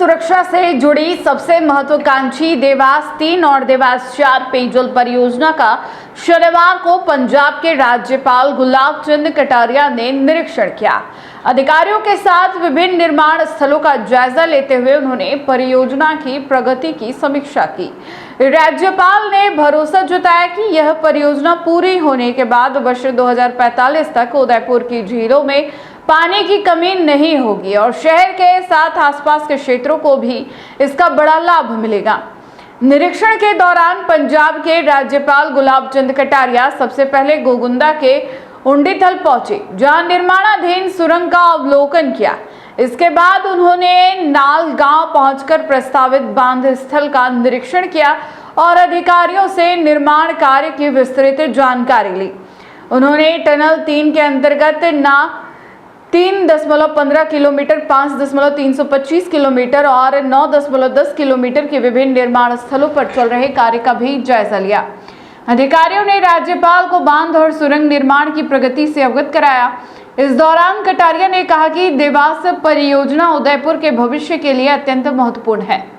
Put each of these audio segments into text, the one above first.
सुरक्षा से जुड़ी सबसे महत्वाकांक्षी देवास 3 और देवास 4 पेयजल परियोजना का शनिवार को पंजाब के राज्यपाल गुलाब चंद कटारिया ने निरीक्षण किया। अधिकारियों के साथ विभिन्न निर्माण स्थलों का जायजा लेते हुए उन्होंने परियोजना की प्रगति की समीक्षा की। राज्यपाल ने भरोसा जताया कि यह परियोजना पूरी होने के बाद वर्ष 2045 तक उदयपुर की झीलों में पानी की कमी नहीं होगी और शहर के साथ आसपास के क्षेत्रों को भी इसका बड़ा लाभ मिलेगा। निरीक्षण के दौरान पंजाब के राज्यपाल गुलाब चंद कटारिया सबसे पहले गोगुंदा के उंडीथल पहुंचे, जहां निर्माणाधीन सुरंग का अवलोकन किया। इसके बाद उन्होंने नाल गांव पहुंचकर प्रस्तावित बांध स्थल का निरीक्षण किया और अधिकारियों से निर्माण कार्य की विस्तृत जानकारी ली। उन्होंने टनल 3 के अंतर्गत 3.15 किलोमीटर, 5.325 किलोमीटर और 9.10 किलोमीटर के विभिन्न निर्माण स्थलों पर चल रहे कार्य का भी जायजा लिया। अधिकारियों ने राज्यपाल को बांध और सुरंग निर्माण की प्रगति से अवगत कराया। इस दौरान कटारिया ने कहा कि देवास परियोजना उदयपुर के भविष्य के लिए अत्यंत महत्वपूर्ण है।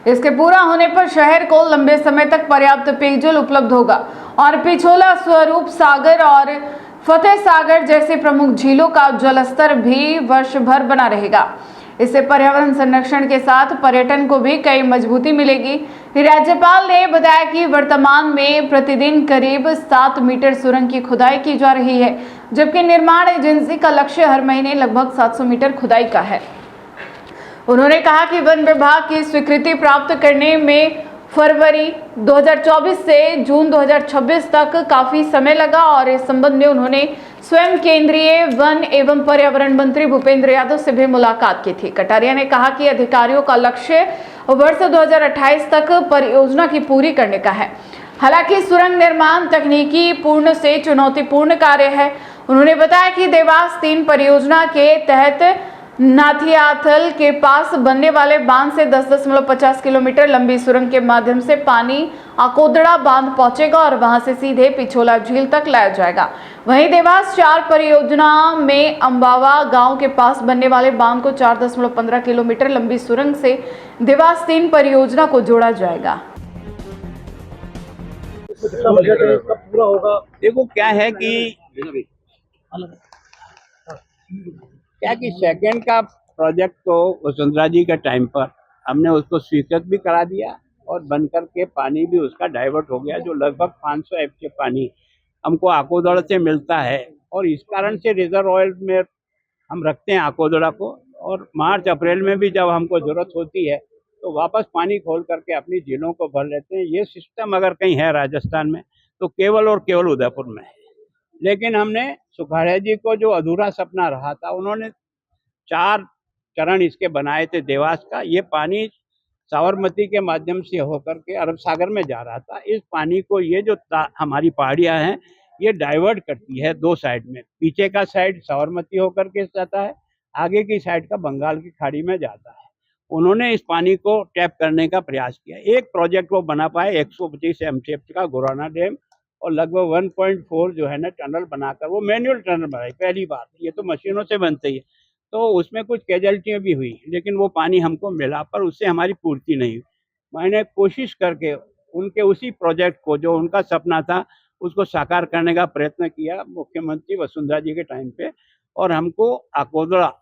इसके पूरा होने पर शहर को लंबे समय तक पर्याप्त पेयजल उपलब्ध होगा और पिछोला, स्वरूप सागर और फतेह सागर जैसे प्रमुख झीलों का जलस्तर भी वर्ष भर बना रहेगा। इससे पर्यावरण संरक्षण के साथ पर्यटन को भी कई मजबूती मिलेगी। राज्यपाल ने बताया कि वर्तमान में प्रतिदिन करीब 7 मीटर सुरंग की खुदाई की जा रही है, जबकि निर्माण एजेंसी का लक्ष्य हर महीने लगभग 700 मीटर खुदाई का है। उन्होंने कहा कि वन विभाग की स्वीकृति प्राप्त करने में फरवरी 2024 से जून 2026 तक काफी समय लगा और इस संबंध में उन्होंने स्वयं केंद्रीय वन एवं पर्यावरण मंत्री भूपेंद्र यादव से भी मुलाकात की थी। कटारिया ने कहा कि अधिकारियों का लक्ष्य वर्ष 2028 तक परियोजना की पूरी करने का है। हालांकि सुरंग निर्माण तकनीकी पूर्ण से चुनौतीपूर्ण कार्य है। उन्होंने बताया कि देवास 3 परियोजना के तहत नाथियाथल के पास बनने वाले बांध से 10.50 किलोमीटर लंबी सुरंग के माध्यम से पानी आकोदड़ा बांध पहुंचेगा और वहां से सीधे पिछोला झील तक लाया जाएगा। वहीं देवास 4 परियोजना में अंबावा गांव के पास बनने वाले बांध को 4.15 किलोमीटर लंबी सुरंग से देवास 3 परियोजना को जोड़ा जाएगा। पूरा होगा। देखो क्या है कि सेकंड का प्रोजेक्ट तो वसुंधरा जी के टाइम पर हमने उसको स्वीकृत भी करा दिया और बनकर के पानी भी उसका डाइवर्ट हो गया, जो लगभग 500 एफसी पानी हमको आकोदड़ा से मिलता है और इस कारण से रिजर्व ऑयल में हम रखते हैं आकोदड़ा को और मार्च अप्रैल में भी जब हमको जरूरत होती है तो वापस पानी खोल करके अपनी झीलों को भर लेते हैं। ये सिस्टम अगर कहीं है राजस्थान में तो केवल और केवल उदयपुर में है। लेकिन हमने सुखाड़िया जी को जो अधूरा सपना रहा था, उन्होंने 4 चरण इसके बनाए थे देवास का। ये पानी साबरमती के माध्यम से होकर के अरब सागर में जा रहा था। इस पानी को ये जो हमारी पहाड़ियाँ हैं ये डाइवर्ट करती है 2 साइड में। पीछे का साइड साबरमती होकर के जाता है, आगे की साइड का बंगाल की खाड़ी में जाता है। उन्होंने इस पानी को टैप करने का प्रयास किया। एक प्रोजेक्ट वो बना पाए 125 एमसीएफ का गोराना डैम और लगभग 1.4 जो है ना टनल बनाकर, वो मैनुअल टनल बनाई पहली बार। ये तो मशीनों से बनती है, तो उसमें कुछ कैजुअल्टियाँ भी हुई, लेकिन वो पानी हमको मिला पर उससे हमारी पूर्ति नहीं हुई। मैंने कोशिश करके उनके उसी प्रोजेक्ट को, जो उनका सपना था, उसको साकार करने का प्रयत्न किया मुख्यमंत्री वसुंधरा जी के टाइम पे, और हमको आकोदड़ा,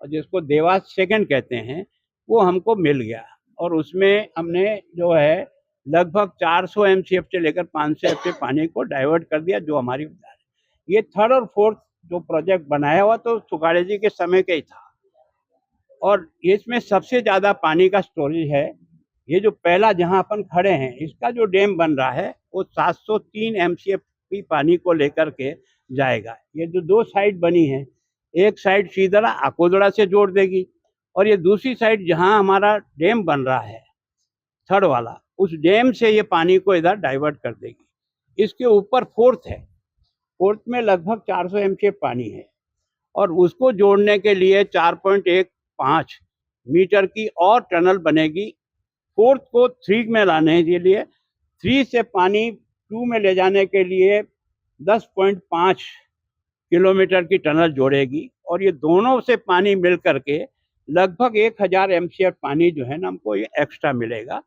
जिसको देवास सेकंड कहते हैं, वो हमको मिल गया और उसमें हमने जो है लगभग 400 एमसीएफ से लेकर 500 एमसीएफ पानी को डाइवर्ट कर दिया, जो हमारी ये 3rd और 4th जो प्रोजेक्ट बनाया हुआ तो सुखाड़िया जी के समय का ही था। और इसमें सबसे ज़्यादा पानी का स्टोरेज है। ये जो पहला जहां अपन खड़े हैं, इसका जो डैम बन रहा है वो 703 एमसीएफ की पानी को लेकर के जाएगा। ये जो 2 साइड बनी है, एक साइड सीधा आकोदड़ा से जोड़ देगी और ये दूसरी साइड जहां हमारा डैम बन रहा है 3rd वाला, उस डैम से ये पानी को इधर डाइवर्ट कर देगी। इसके ऊपर 4th है, 4th में लगभग 400 एमसीएफ पानी है और उसको जोड़ने के लिए 4.15 मीटर की और टनल बनेगी। 4th को 3 में लाने के लिए, 3 से पानी 2 में ले जाने के लिए 10.5 किलोमीटर की टनल जोड़ेगी और ये दोनों से पानी मिल करके लगभग 1000 MCF पानी जो है ना हमको ये एक्स्ट्रा मिलेगा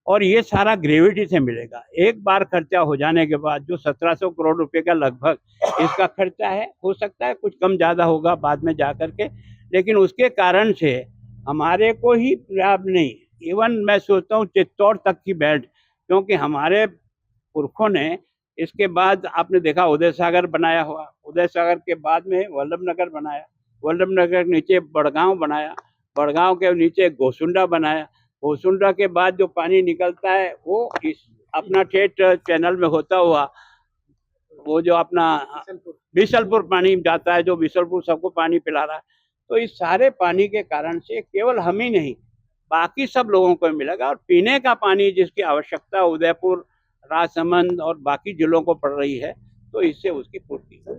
और ये सारा ग्रेविटी से मिलेगा। एक बार खर्चा हो जाने के बाद जो 1700 करोड़ रुपए का लगभग इसका खर्चा है, हो सकता है कुछ कम ज़्यादा होगा बाद में जा कर के, लेकिन उसके कारण से हमारे को ही लाभ नहीं, इवन मैं सोचता हूँ चित्तौड़ तक की बेल्ट, क्योंकि हमारे पुरखों ने इसके बाद आपने देखा उदय सागर बनाया हुआ, उदय सागर के बाद में वल्लभनगर बनाया, वल्लभनगर के नीचे बड़गांव बनाया, बड़गांव के नीचे गोसुंडा बनाया, गोसुंडा के बाद जो पानी निकलता है वो इस अपना ठेठ चैनल में होता हुआ वो जो अपना बिशलपुर पानी जाता है, जो बिशलपुर सबको पानी पिला रहा है। तो इस सारे पानी के कारण से केवल हम ही नहीं बाकी सब लोगों को मिलेगा और पीने का पानी जिसकी आवश्यकता उदयपुर, राजसमंद और बाकी जिलों को पड़ रही है, तो इससे उसकी पूर्ति